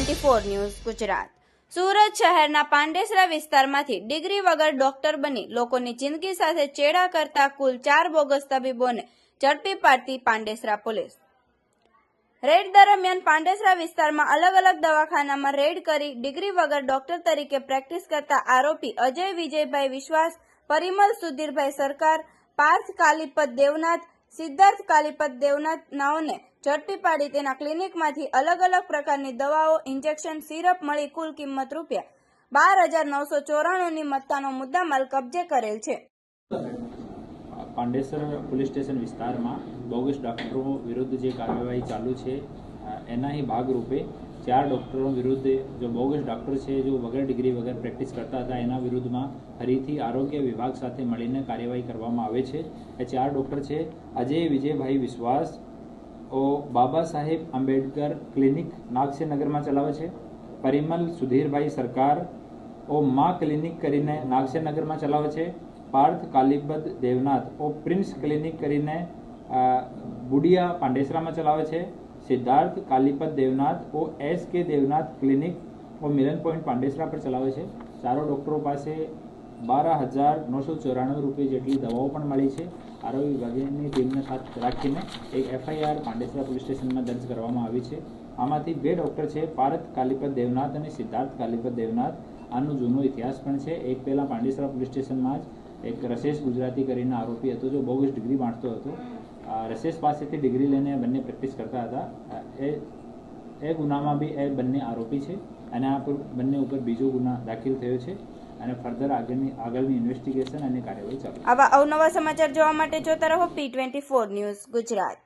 P24 news Gujarat Surat શહેરના પાંડેસરા વિસ્તારમાંથી degree વગર ડોક્ટર બની લોકોની જિંદગી સાથે ચેડા કરતા કુલ 4 બોગસ તબીબોને ઝડપી પાડતી પાંડેસરા પોલીસ। રેડ દરમિયાન પાંડેસરા વિસ્તારમાં અલગ અલગ દવાખાનામાં રેડ કરી ડિગ્રી વગર ડોક્ટર તરીકે પ્રેક્ટિસ કરતા આરોપી અજય વિજયભાઈ વિશ્વાસ, પરિમલ સુધીરભાઈ સરકાર, પાર્થ કાલીપત દેવનાથ, સિદ્ધાર્થ કાલીપત દેવનાથ નાઓને ઝડપી પાડી તેના ક્લિનિકમાંથી અલગ અલગ પ્રકારની દવાઓ, ઇન્જેક્શન, સિરપ મળી કુલ કિંમત ₹12,994ની મત્તાનો મુદ્દામાલ કબજે કરેલ છે। પાંડેસર પોલીસ સ્ટેશન વિસ્તારમાં બોગસ ડોક્ટરો વિરુદ્ધ જે કાર્યવાહી ચાલુ છે એના ही ભાગરૂપે 4 ડોક્ટરો વિરુદ્ધ જો બોગસ ડોક્ટર છે જો વગર ડિગ્રી વગર પ્રેક્ટિસ કરતા હતા એના વિરુદ્ધમાં ફરીથી આરોગ્ય વિભાગ સાથે મળીને કાર્યવાહી કરવામાં આવે છે। એ 4 ડોક્ટર છે અજય વિજયભાઈ વિશ્વાસ, ઓ બાબા સાહેબ આંબેડકર ક્લિનિક નાગસેનગરમાં ચલાવે છે, પરિમલ સુધીરભાઈ સરકાર ઓ મા ક્લિનિક કરીને નાગસેનગરમાં ચલાવે છે, પાર્થ કાલીપત દેવનાથ ઓ પ્રિન્સ ક્લિનિક કરીને બુડિયા પાંડેસરામાં ચલાવે છે, સિદ્ધાર્થ કાલીપત દેવનાથ ઓ SK દેવનાથ ક્લિનિક ઓ મિલન પોઈન્ટ પાંડેસરા પર ચલાવે છે। ચારો ડોક્ટરો પાસે 12,994 રૂપિયા જેટલી દવાઓ પણ મળી છે। આરોગ્ય વિભાગની ટીમને સાથે રાખીને એક FIR પાંડેસરા પોલીસ સ્ટેશનમાં દર્જ કરવામાં આવી છે। આમાંથી 2 ડોક્ટર છે પાર્થ કાલીપત દેવનાથ અને સિદ્ધાર્થ કાલીપત દેવનાથ। આનો જૂનો ઇતિહાસ પણ છે। એક પહેલા પાંડેસરા પોલીસ સ્ટેશનમાં જ એક રસેશ ગુજરાતી કરીને આરોપી હતો જો બોગસ ડિગ્રી બાંટતો હતો। રસેશ પાસેથી ડિગ્રી લઈને બંને પ્રેક્ટિસ કરતા હતા। એ ગુનામાં બી એ બંને આરોપી છે અને આ બંને ઉપર બીજો ગુના દાખલ થયો છે અને ફર્ધર આગળની ઇન્વેસ્ટિગેશન અને કાર્યવાહી ચાલુ છે। આવા અવનવા સમાચાર જોવા માટે જોતા રહો P24 ન્યૂઝ ગુજરાત।